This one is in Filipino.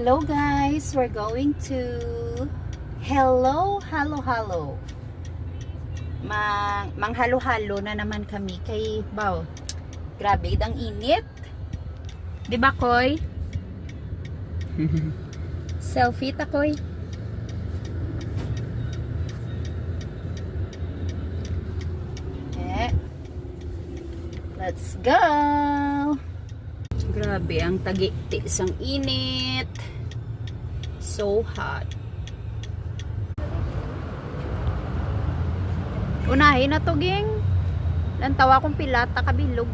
Hello guys, we're going to halo-halo. Manghalo-halo na naman kami kay Bao. Grabe, ang init. 'Di ba, Koy? Selfie ta, Koy. Let's go. Grabe, ang tagi-tis ang init. So hot. Unahin na to, geng. Lantawa kong pilata kabilog.